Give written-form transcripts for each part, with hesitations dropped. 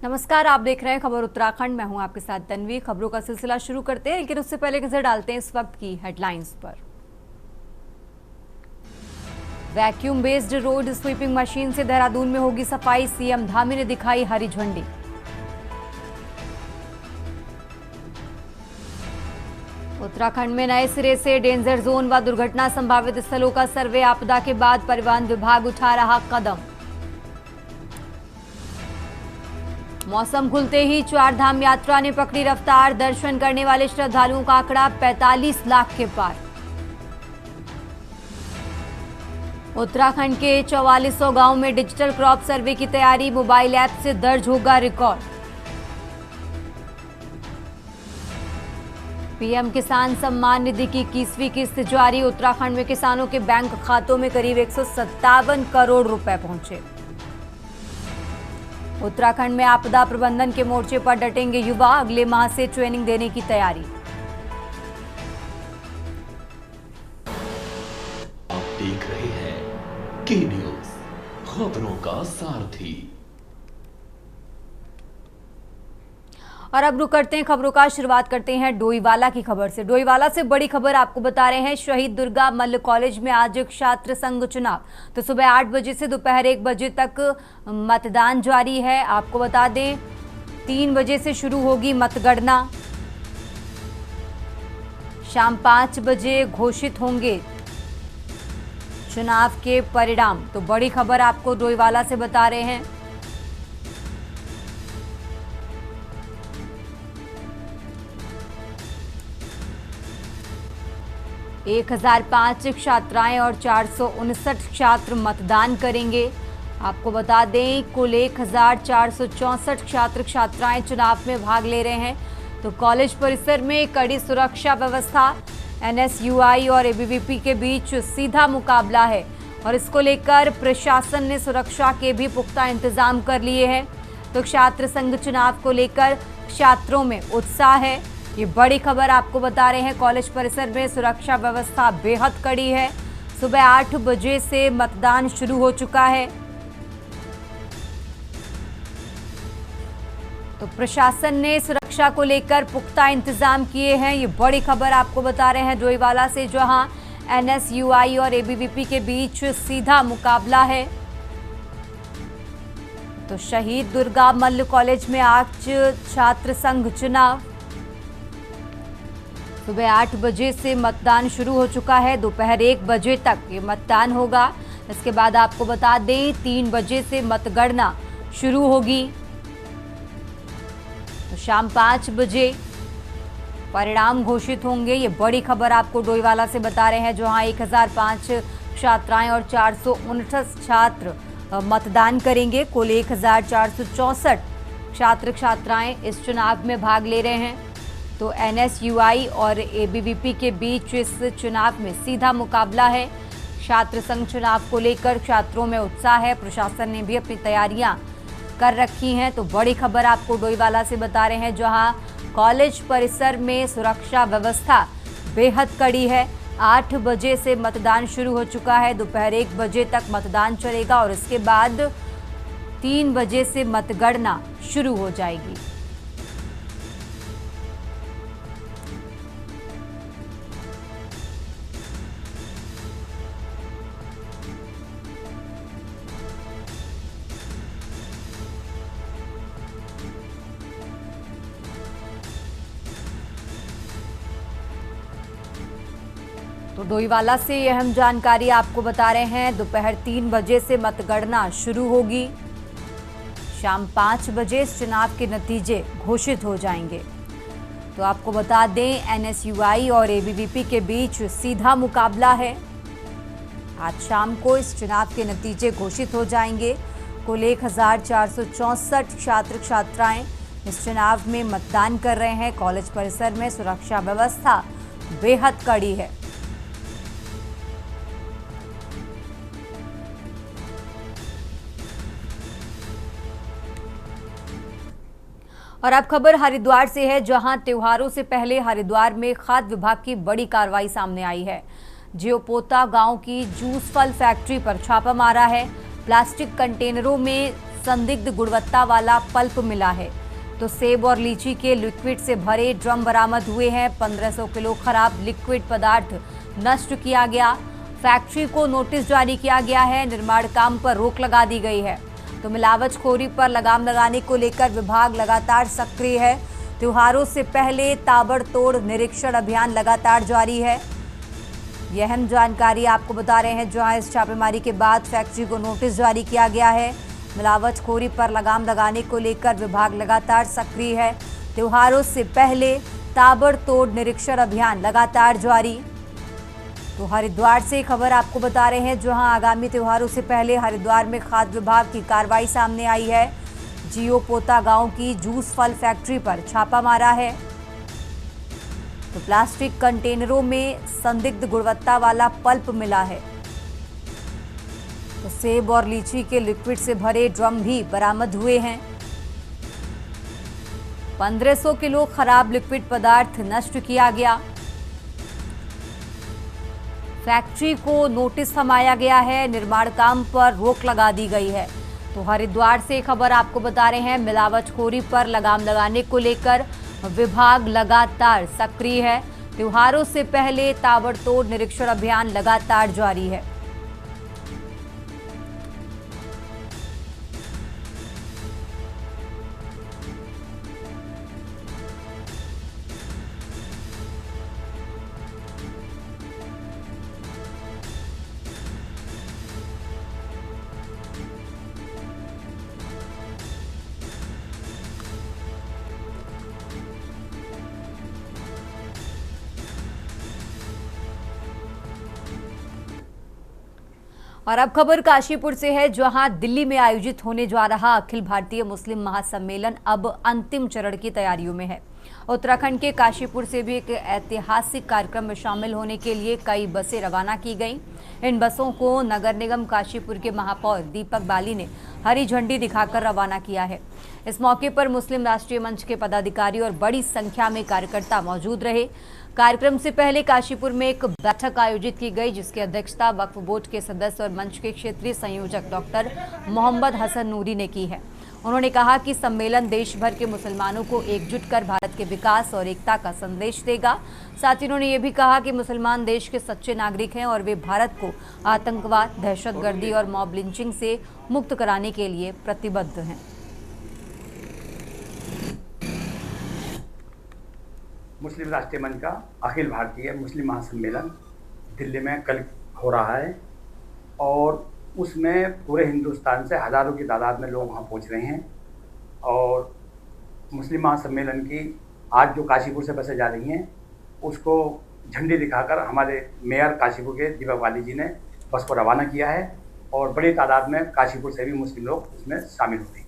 नमस्कार, आप देख रहे हैं खबर उत्तराखंड। मैं हूं आपके साथ तन्वी। खबरों का सिलसिला शुरू करते हैं, लेकिन उससे पहले नजर डालते हैं इस वक्त की हेडलाइंस पर। Vacuum based road sweeping machine से देहरादून में होगी सफाई, सीएम धामी ने दिखाई हरी झंडी। उत्तराखंड में नए सिरे से डेंजर जोन व दुर्घटना संभावित स्थलों का सर्वे, आपदा के बाद परिवहन विभाग उठा रहा कदम। मौसम खुलते ही चार धाम यात्रा ने पकड़ी रफ्तार, दर्शन करने वाले श्रद्धालुओं का आंकड़ा 45 लाख के पार। उत्तराखंड के 4400 गांव में डिजिटल क्रॉप सर्वे की तैयारी, मोबाइल ऐप से दर्ज होगा रिकॉर्ड। पीएम किसान सम्मान निधि की 21वीं किस्त जारी, उत्तराखंड में किसानों के बैंक खातों में करीब 157 करोड़ रुपए पहुंचे। उत्तराखंड में आपदा प्रबंधन के मोर्चे पर डटेंगे युवा, अगले माह से ट्रेनिंग देने की तैयारी। आप देख रहे हैं के न्यूज, खबरों का सारथी। और अब रुक करते हैं खबरों का, शुरुआत करते हैं डोईवाला की खबर से। डोईवाला से बड़ी खबर आपको बता रहे हैं, शहीद दुर्गा मल्ल कॉलेज में आज छात्र संघ चुनाव। तो सुबह 8 बजे से दोपहर 1 बजे तक मतदान जारी है। आपको बता दें 3 बजे से शुरू होगी मतगणना, शाम 5 बजे घोषित होंगे चुनाव के परिणाम। तो बड़ी खबर आपको डोईवाला से बता रहे हैं। 1005 छात्राएं और 459 छात्र मतदान करेंगे। आपको बता दें कुल 1464 छात्र छात्राएं चुनाव में भाग ले रहे हैं। तो कॉलेज परिसर में कड़ी सुरक्षा व्यवस्था, एनएसयूआई और एबीवीपी के बीच सीधा मुकाबला है और इसको लेकर प्रशासन ने सुरक्षा के भी पुख्ता इंतजाम कर लिए हैं। तो छात्र संघ चुनाव को लेकर छात्रों में उत्साह है। ये बड़ी खबर आपको बता रहे हैं, कॉलेज परिसर में सुरक्षा व्यवस्था बेहद कड़ी है। सुबह 8 बजे से मतदान शुरू हो चुका है। तो प्रशासन ने सुरक्षा को लेकर पुख्ता इंतजाम किए हैं। ये बड़ी खबर आपको बता रहे हैं डोईवाला से, जहां एनएसयूआई और एबीवीपी के बीच सीधा मुकाबला है। तो शहीद दुर्गा मल्ल कॉलेज में आज छात्र संघ चुनाव, सुबह 8 बजे से मतदान शुरू हो चुका है। दोपहर 1 बजे तक ये मतदान होगा। इसके बाद आपको बता दें 3 बजे से मतगणना शुरू होगी। तो शाम 5 बजे परिणाम घोषित होंगे। ये बड़ी खबर आपको डोईवाला से बता रहे हैं, जहां 1005 छात्राएं और 459 छात्र मतदान करेंगे। कुल 1464 छात्र छात्राएं इस चुनाव में भाग ले रहे हैं। तो एनएसयूआई और एबीवीपी के बीच इस चुनाव में सीधा मुकाबला है। छात्र संघ चुनाव को लेकर छात्रों में उत्साह है। प्रशासन ने भी अपनी तैयारियां कर रखी हैं। तो बड़ी खबर आपको डोईवाला से बता रहे हैं, जहां कॉलेज परिसर में सुरक्षा व्यवस्था बेहद कड़ी है। 8 बजे से मतदान शुरू हो चुका है। दोपहर 1 बजे तक मतदान चलेगा और इसके बाद 3 बजे से मतगणना शुरू हो जाएगी। तो डोईवाला से ये अहम जानकारी आपको बता रहे हैं। दोपहर 3 बजे से मतगणना शुरू होगी। शाम 5 बजे इस चुनाव के नतीजे घोषित हो जाएंगे। तो आपको बता दें एनएसयूआई और एबीवीपी के बीच सीधा मुकाबला है। आज शाम को इस चुनाव के नतीजे घोषित हो जाएंगे। कुल 1464 छात्र छात्राएं इस चुनाव में मतदान कर रहे हैं। कॉलेज परिसर में सुरक्षा व्यवस्था बेहद कड़ी है। और अब खबर हरिद्वार से है, जहां त्योहारों से पहले हरिद्वार में खाद्य विभाग की बड़ी कार्रवाई सामने आई है। जियोपोता गांव की जूस फल फैक्ट्री पर छापा मारा है। प्लास्टिक कंटेनरों में संदिग्ध गुणवत्ता वाला पल्प मिला है। तो सेब और लीची के लिक्विड से भरे ड्रम बरामद हुए हैं। 1500 किलो खराब लिक्विड पदार्थ नष्ट किया गया। फैक्ट्री को नोटिस जारी किया गया है। निर्माण काम पर रोक लगा दी गई है। तो मिलावटखोरी पर लगाम लगाने को लेकर विभाग लगातार सक्रिय है। त्योहारों से पहले ताबड़तोड़ निरीक्षण अभियान लगातार जारी है। यह अहम जानकारी आपको बता रहे हैं, जहां इस छापेमारी के बाद फैक्ट्री को नोटिस जारी किया गया है। मिलावटखोरी पर लगाम लगाने को लेकर विभाग लगातार सक्रिय है। त्योहारों से पहले ताबड़तोड़ निरीक्षण अभियान लगातार जारी। तो हरिद्वार से खबर आपको बता रहे हैं, जहां आगामी त्योहारों से पहले हरिद्वार में खाद्य विभाग की कार्रवाई सामने आई है। जियो पोता गांव की जूस फल फैक्ट्री पर छापा मारा है। तो प्लास्टिक कंटेनरों में संदिग्ध गुणवत्ता वाला पल्प मिला है। तो सेब और लीची के लिक्विड से भरे ड्रम भी बरामद हुए हैं। 1500 किलो खराब लिक्विड पदार्थ नष्ट किया गया। फैक्ट्री को नोटिस थमाया गया है। निर्माण काम पर रोक लगा दी गई है। तो हरिद्वार से खबर आपको बता रहे हैं, मिलावटखोरी पर लगाम लगाने को लेकर विभाग लगातार सक्रिय है। त्योहारों से पहले ताबड़तोड़ निरीक्षण अभियान लगातार जारी है। और अब खबर काशीपुर से है, जहां दिल्ली में आयोजित होने जा रहा अखिल भारतीय मुस्लिम महासम्मेलन अब अंतिम चरण की तैयारियों में है। उत्तराखंड के काशीपुर से भी एक ऐतिहासिक कार्यक्रम में शामिल होने के लिए कई बसें रवाना की गईं। इन बसों को नगर निगम काशीपुर के महापौर दीपक बाली ने हरी झंडी दिखाकर रवाना किया है। इस मौके पर मुस्लिम राष्ट्रीय मंच के पदाधिकारी और बड़ी संख्या में कार्यकर्ता मौजूद रहे। कार्यक्रम से पहले काशीपुर में एक बैठक आयोजित की गई, जिसकी अध्यक्षता वक्फ बोर्ड के सदस्य और मंच के क्षेत्रीय संयोजक डॉक्टर मोहम्मद हसन नूरी ने की है। उन्होंने कहा कि सम्मेलन देश भर के मुसलमानों को एकजुट कर भारत के विकास और एकता का संदेश देगा। साथ ही उन्होंने ये भी कहा कि मुसलमान देश के सच्चे नागरिक हैं और वे भारत को आतंकवाद, दहशतगर्दी और मॉब लिंचिंग से मुक्त कराने के लिए प्रतिबद्ध हैं। मुस्लिम राष्ट्रीय मंच का अखिल भारतीय मुस्लिम महासम्मेलन दिल्ली में कल हो रहा है और उसमें पूरे हिंदुस्तान से हज़ारों की तादाद में लोग वहाँ पहुँच रहे हैं। और मुस्लिम महासम्मेलन की आज जो काशीपुर से बसें जा रही हैं, उसको झंडी दिखाकर हमारे मेयर काशीपुर के दीपक बाली जी ने बस को रवाना किया है और बड़ी तादाद में काशीपुर से भी मुस्लिम लोग इसमें शामिल हुए।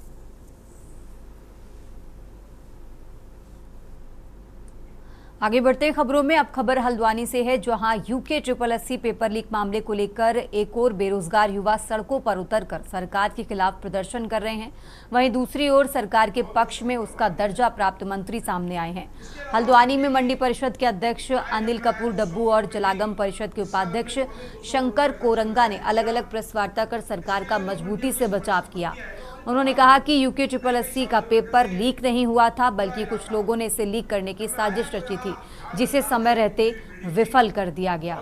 आगे बढ़ते खबरों में अब खबर हल्द्वानी से है, जहां यूके SSSC पेपर लीक मामले को लेकर एक और बेरोजगार युवा सड़कों पर उतरकर सरकार के खिलाफ प्रदर्शन कर रहे हैं। वहीं दूसरी ओर सरकार के पक्ष में उसका दर्जा प्राप्त मंत्री सामने आए हैं। हल्द्वानी में मंडी परिषद के अध्यक्ष अनिल कपूर डब्बू और जलागम परिषद के उपाध्यक्ष शंकर कोरंगा ने अलग अलग प्रेस वार्ता कर सरकार का मजबूती से बचाव किया। उन्होंने कहा कि यूके SSSC का पेपर लीक नहीं हुआ था, बल्कि कुछ लोगों ने इसे लीक करने की साजिश रची थी, जिसे समय रहते विफल कर दिया गया।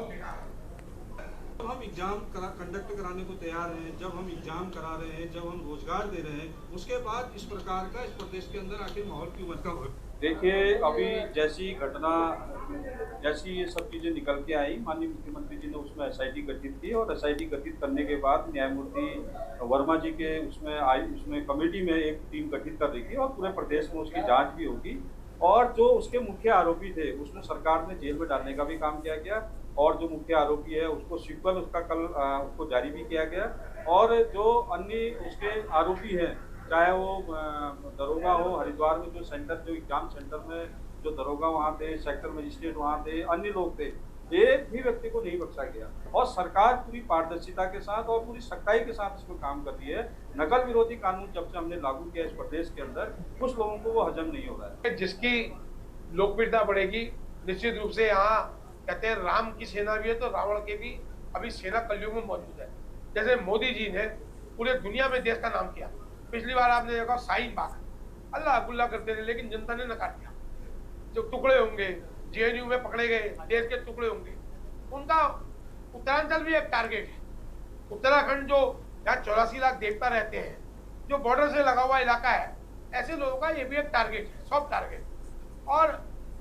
जब हम एग्जाम कंडक्ट कराने को तैयार हैं, जब हम एग्जाम करा रहे हैं, जब हम रोजगार दे रहे हैं, उसके बाद इस प्रकार का इस प्रदेश के अंदर आखिर माहौल क्यों बनता हो? देखिए, अभी जैसी घटना जैसी ये सब चीज़ें निकल के आई, माननीय मुख्यमंत्री जी ने उसमें SIT गठित की और SIT गठित करने के बाद न्यायमूर्ति वर्मा जी के उसमें कमेटी में एक टीम गठित कर रही थी और पूरे प्रदेश में उसकी जांच भी होगी। और जो उसके मुख्य आरोपी थे उसमें सरकार ने जेल में डालने का भी काम किया गया और जो मुख्य आरोपी है उसको सिक्वल उसका कल उसको जारी भी किया गया। और जो अन्य उसके आरोपी हैं, चाहे वो दरोगा हो, हरिद्वार में जो एग्जाम सेंटर में जो दरोगा वहाँ थे, सेक्टर मजिस्ट्रेट वहाँ थे, अन्य लोग थे, एक भी व्यक्ति को नहीं बख्शा गया। और सरकार पूरी पारदर्शिता के साथ और पूरी सख्ताई के साथ इसमें काम कर रही है। नकल विरोधी कानून जब से हमने लागू किया इस प्रदेश के अंदर, कुछ लोगों को वो हजम नहीं हो रहा है। जिसकी लोकप्रियता बढ़ेगी, निश्चित रूप से यहाँ कहते हैं राम की सेना भी है तो रावण के भी अभी सेना कलयुग में मौजूद है। जैसे मोदी जी ने पूरे दुनिया में देश का नाम किया, पिछली बार आपने देखा शाहीन बाग, अल्लाह अब्दुल्ला करते थे, लेकिन जनता ने नकार दिया। जो टुकड़े होंगे जेएनयू में पकड़े गए, देश के टुकड़े होंगे, उनका उत्तरांचल भी एक टारगेट है। उत्तराखंड जो यहाँ 84 लाख देवता रहते हैं, जो बॉर्डर से लगा हुआ इलाका है, ऐसे लोगों का ये भी एक टारगेट है, सॉफ्ट टारगेट। और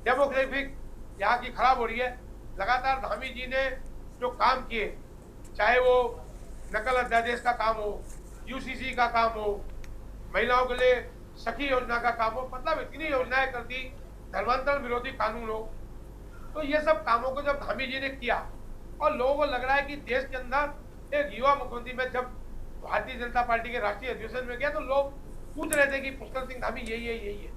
डेमोग्राफिक यहाँ की खराब हो रही है। लगातार धामी जी ने जो काम किए, चाहे वो नकल अध्यादेश का काम हो, यूसीसी का काम हो, महिलाओं के लिए सखी योजना का काम हो, मतलब इतनी योजनाएं कर दी, धर्मांतरण विरोधी कानून हो, तो ये सब कामों को जब धामी जी ने किया और लोगों को लग रहा है कि देश के अंदर एक युवा मुख्यमंत्री, में जब भारतीय जनता पार्टी के राष्ट्रीय अधिवेशन में गया तो लोग पूछ रहे थे कि पुष्कर सिंह धामी यही है।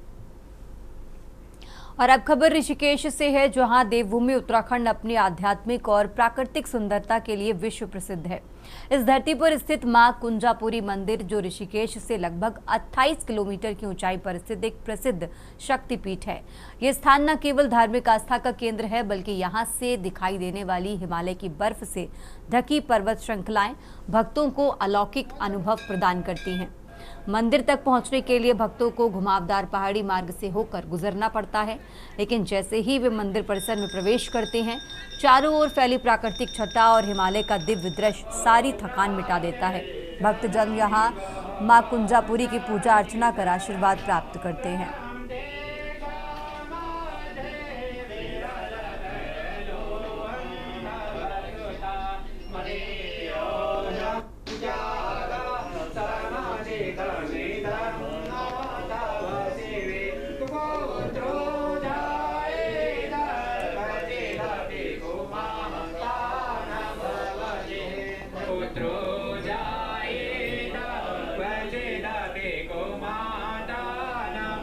और अब खबर ऋषिकेश से है, जहां देवभूमि उत्तराखंड अपनी आध्यात्मिक और प्राकृतिक सुंदरता के लिए विश्व प्रसिद्ध है। इस धरती पर स्थित मां कुंजापुरी मंदिर, जो ऋषिकेश से लगभग 28 किलोमीटर की ऊंचाई पर स्थित एक प्रसिद्ध शक्तिपीठ है। यह स्थान न केवल धार्मिक आस्था का केंद्र है, बल्कि यहां से दिखाई देने वाली हिमालय की बर्फ से ढकी पर्वत श्रृंखलाएं भक्तों को अलौकिक अनुभव प्रदान करती हैं। मंदिर तक पहुंचने के लिए भक्तों को घुमावदार पहाड़ी मार्ग से होकर गुजरना पड़ता है, लेकिन जैसे ही वे मंदिर परिसर में प्रवेश करते हैं, चारों ओर फैली प्राकृतिक छटा और हिमालय का दिव्य दृश्य सारी थकान मिटा देता है। भक्तजन यहां मां कुंजापुरी की पूजा अर्चना कर आशीर्वाद प्राप्त करते हैं।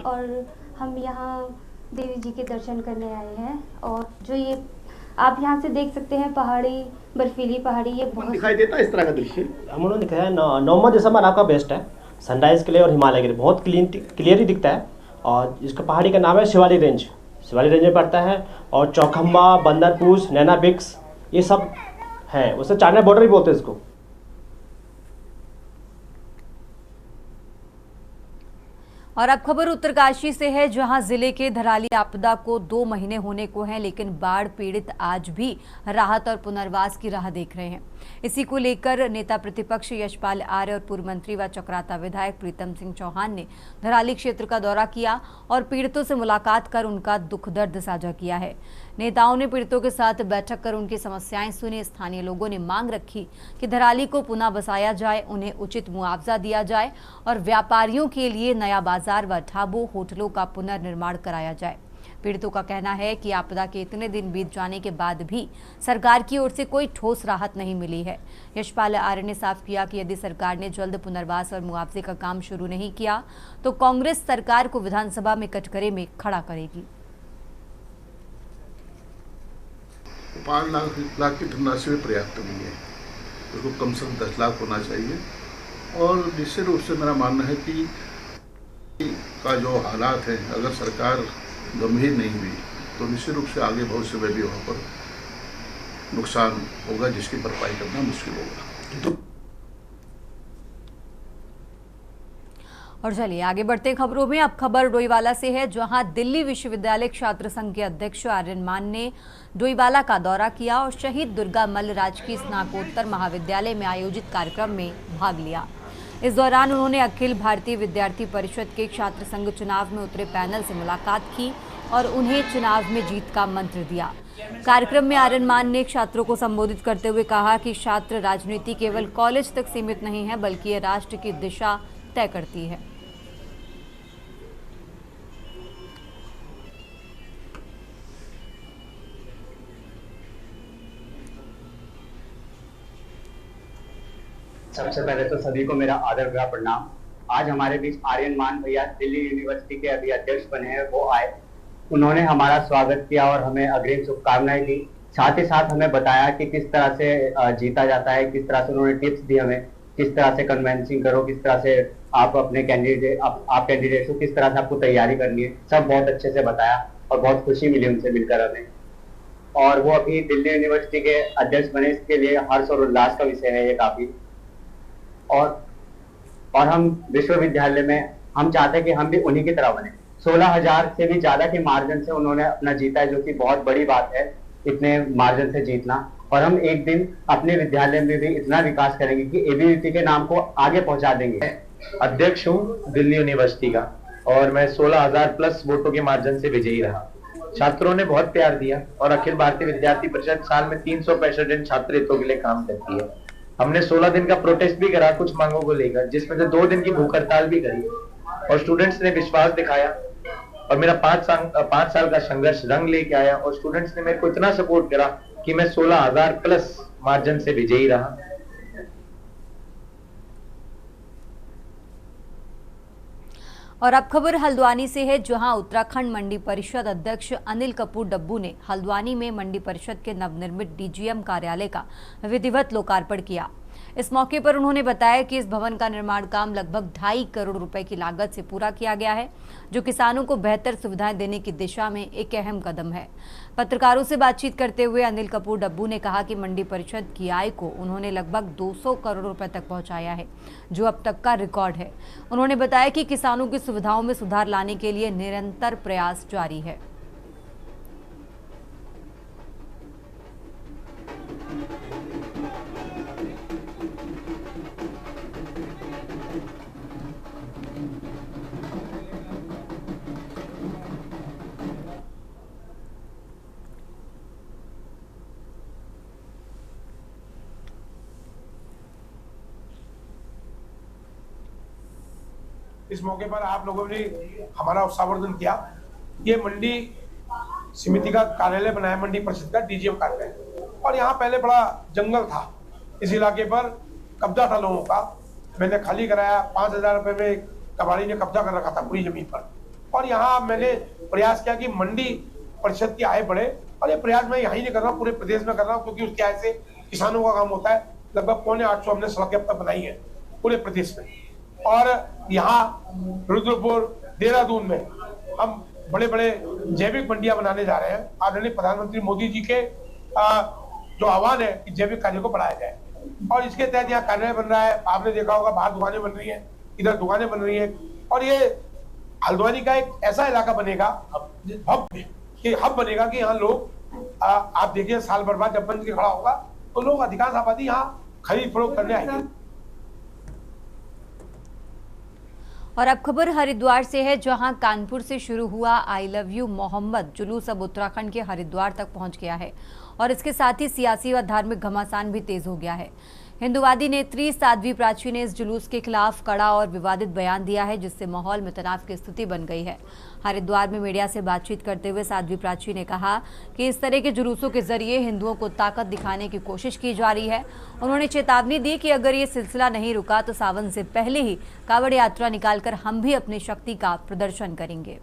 और हम यहाँ देवी जी के दर्शन करने आए हैं, और जो ये आप यहाँ से देख सकते हैं पहाड़ी, बर्फीली पहाड़ी, ये बहुत दिखाई देता है इस तरह का दृश्य। हम उन्होंने दिखाया है। नवंबर दिसंबर आपका बेस्ट है सनराइज के लिए और हिमालय के लिए, बहुत क्लियर ही दिखता है। और इसका पहाड़ी का नाम है शिवालिक रेंज में पड़ता है। और चौखम्बा, बंदरपूछ, नैना बिक्स, ये सब है। उससे चाइना बॉर्डर भी बोलते हैं इसको। और अब खबर उत्तरकाशी से है, जहां जिले के धराली आपदा को 2 महीने होने को हैं, लेकिन बाढ़ पीड़ित आज भी राहत और पुनर्वास की राह देख रहे हैं। इसी को लेकर नेता प्रतिपक्ष यशपाल आर्य और पूर्व मंत्री व चक्राता विधायक प्रीतम सिंह चौहान ने धराली क्षेत्र का दौरा किया और पीड़ितों से मुलाकात कर उनका दुख दर्द साझा किया है। नेताओं ने पीड़ितों के साथ बैठक कर उनकी समस्याएं सुनी। स्थानीय लोगों ने मांग रखी कि धराली को पुनः बसाया जाए, उन्हें उचित मुआवजा दिया जाए और व्यापारियों के लिए नया बाजार व ढाबों, होटलों का पुनर्निर्माण कराया जाए। पीड़ितों का कहना है कि आपदा के इतने दिन बीत जाने के बाद भी सरकार की ओर से कोई ठोस राहत नहीं मिली है। यशपाल आर्य ने साफ किया कि यदि सरकार ने जल्द पुनर्वास और मुआवजे का काम शुरू नहीं किया तो कांग्रेस सरकार को विधानसभा में कटघरे में खड़ा करेगी। 5 लाख की धनराशि में पर्याप्त नहीं है, उसको कम से कम 10 लाख होना चाहिए। और निश्चित रूप से मेरा मानना है कि का जो हालात हैं, अगर सरकार गंभीर नहीं हुई तो निश्चित रूप से आगे भविष्य में भी वहाँ पर नुकसान होगा, जिसकी भरपाई करना मुश्किल होगा। और चलिए आगे बढ़ते खबरों में। अब खबर डोईवाला से है, जहां दिल्ली विश्वविद्यालय छात्र संघ के अध्यक्ष आर्यन मान ने डोईवाला का दौरा किया और शहीद दुर्गा मल्ल राजकीय स्नातकोत्तर महाविद्यालय में आयोजित कार्यक्रम में भाग लिया। इस दौरान उन्होंने अखिल भारतीय विद्यार्थी परिषद के छात्र संघ चुनाव में उतरे पैनल से मुलाकात की और उन्हें चुनाव में जीत का मंत्र दिया। कार्यक्रम में आर्यन मान ने छात्रों को संबोधित करते हुए कहा कि छात्र राजनीति केवल कॉलेज तक सीमित नहीं है, बल्कि ये राष्ट्र की दिशा तय करती है। सबसे पहले तो सभी को मेरा आदर भरा प्रणाम। आज हमारे बीच आर्यन मान भैया दिल्ली यूनिवर्सिटी के अभी अध्यक्ष बने हैं, वो आए, उन्होंने हमारा स्वागत किया और हमें अग्रिम शुभकामनाएं दी। साथ ही साथ हमें बताया कि किस तरह से जीता जाता है, किस तरह से उन्होंने टिप्स दी हमें, किस तरह से कन्वेंसिंग करो, किस तरह से आप अपने कैंडिडेट को किस तरह से आपको तैयारी करनी है, सब बहुत अच्छे से बताया और बहुत खुशी मिली उनसे मिलकर हमें। और वो अभी दिल्ली यूनिवर्सिटी के अध्यक्ष बने, इसके लिए हर्ष और उल्लास का विषय है ये काफी। और और हम विश्वविद्यालय में हम चाहते हैं कि हम भी उन्हीं की तरह बने। 16,000 से भी ज्यादा के मार्जिन से उन्होंने अपना जीता है, जो कि बहुत बड़ी बात है इतने मार्जिन से जीतना। और हम एक दिन अपने विद्यालय में भी इतना विकास करेंगे कि एबीवीपी के नाम को आगे पहुंचा देंगे। अध्यक्ष हूँ दिल्ली यूनिवर्सिटी का और मैं 16,000 प्लस वोटों के मार्जिन से विजयी रहा। छात्रों ने बहुत प्यार दिया और अखिल भारतीय विद्यार्थी परिषद साल में 365 दिन छात्र हितों के लिए काम करती है। हमने 16 दिन का प्रोटेस्ट भी करा कुछ मांगों को लेकर, जिसमें से 2 दिन की भूख हड़ताल भी करी और स्टूडेंट्स ने विश्वास दिखाया और मेरा 5 साल का संघर्ष रंग लेके आया और स्टूडेंट्स ने मेरे को इतना सपोर्ट करा कि मैं 16,000 प्लस मार्जिन से विजयी रहा। और अब खबर हल्द्वानी से है, जहां उत्तराखंड मंडी परिषद अध्यक्ष अनिल कपूर डब्बू ने हल्द्वानी में मंडी परिषद के नवनिर्मित डीजीएम कार्यालय का विधिवत लोकार्पण किया। इस मौके पर उन्होंने बताया कि इस भवन का निर्माण काम लगभग 2.5 करोड़ रुपए की लागत से पूरा किया गया है, जो किसानों को बेहतर सुविधाएं देने की दिशा में एक अहम कदम है। पत्रकारों से बातचीत करते हुए अनिल कपूर डब्बू ने कहा कि मंडी परिषद की आय को उन्होंने लगभग 200 करोड़ रुपए तक पहुंचाया है, जो अब तक का रिकॉर्ड है। उन्होंने बताया कि किसानों की सुविधाओं में सुधार लाने के लिए निरंतर प्रयास जारी है। इस मौके पर आप लोगों ने हमारा उत्साहवर्धन किया। ये मंडी समिति का कार्यालय बनाया, मंडी परिषद का डीजीएम कार्यालय, और यहाँ पहले बड़ा जंगल था। इस इलाके पर कब्जा था लोगों का, मैंने खाली कराया। 5,000 रुपए में कबाड़ी ने कब्जा कर रखा था पूरी जमीन पर। और यहाँ मैंने प्रयास किया कि मंडी परिषद की आय बढ़े, और ये प्रयास मैं यहीं नहीं कर रहा हूँ, पूरे प्रदेश में कर रहा हूँ, क्योंकि उसकी आय से किसानों का काम होता है। लगभग 750 हमने सड़कें अब तक बनाई है पूरे प्रदेश में। और यहाँ रुद्रपुर, देहरादून में हम बड़े बड़े जैविक मंडियां बनाने जा रहे हैं। आदरणीय प्रधानमंत्री मोदी जी के जो आह्वान है कि जैविक कार्य को बढ़ाया जाए, और इसके तहत यहाँ कार्यालय बन रहा है। आपने देखा होगा बाहर दुकानें बन रही हैं, इधर दुकानें बन रही हैं। और ये हल्द्वानी का एक ऐसा इलाका बनेगा, हब बनेगा कि यहाँ लोग आप देखिए साल भर बाद जब बन के खड़ा होगा तो लोग अधिकांश आबादी यहाँ खरीद फरोख्त करने आएंगे। और अब खबर हरिद्वार से है, जहां कानपुर से शुरू हुआ आई लव यू मोहम्मद जुलूस अब उत्तराखंड के हरिद्वार तक पहुंच गया है, और इसके साथ ही सियासी व धार्मिक घमासान भी तेज हो गया है। हिंदुवादी नेत्री साध्वी प्राची ने इस जुलूस के खिलाफ कड़ा और विवादित बयान दिया है, जिससे माहौल में तनाव की स्थिति बन गई है। हरिद्वार में मीडिया से बातचीत करते हुए साध्वी प्राची ने कहा कि इस तरह के जुलूसों के जरिए हिंदुओं को ताकत दिखाने की कोशिश की जा रही है। उन्होंने चेतावनी दी कि अगर ये सिलसिला नहीं रुका तो सावन से पहले ही कांवड़ यात्रा निकालकर हम भी अपनी शक्ति का प्रदर्शन करेंगे।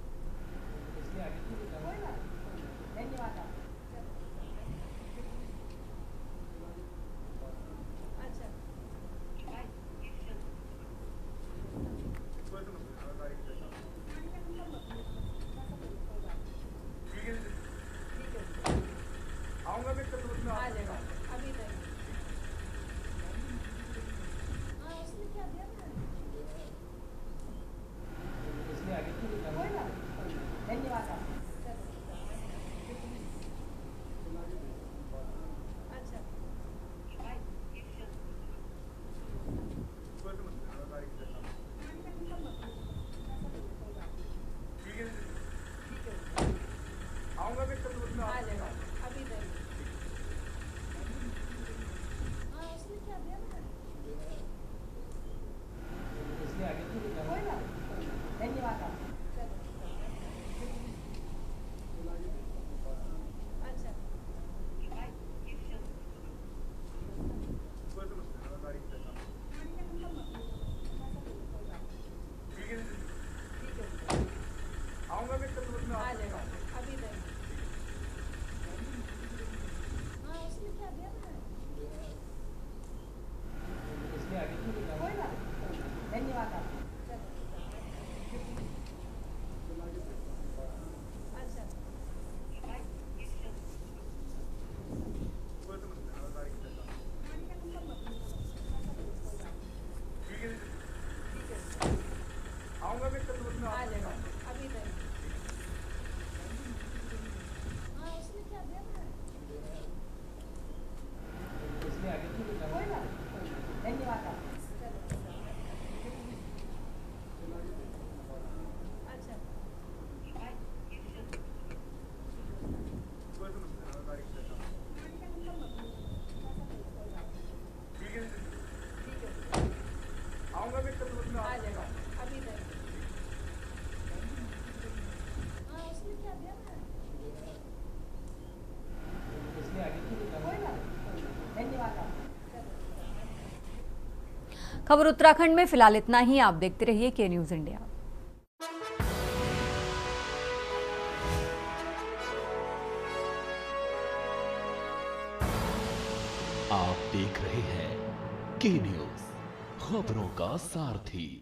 खबर उत्तराखंड में फिलहाल इतना ही। आप देखते रहिए के न्यूज इंडिया। आप देख रहे हैं के न्यूज, खबरों का सारथी।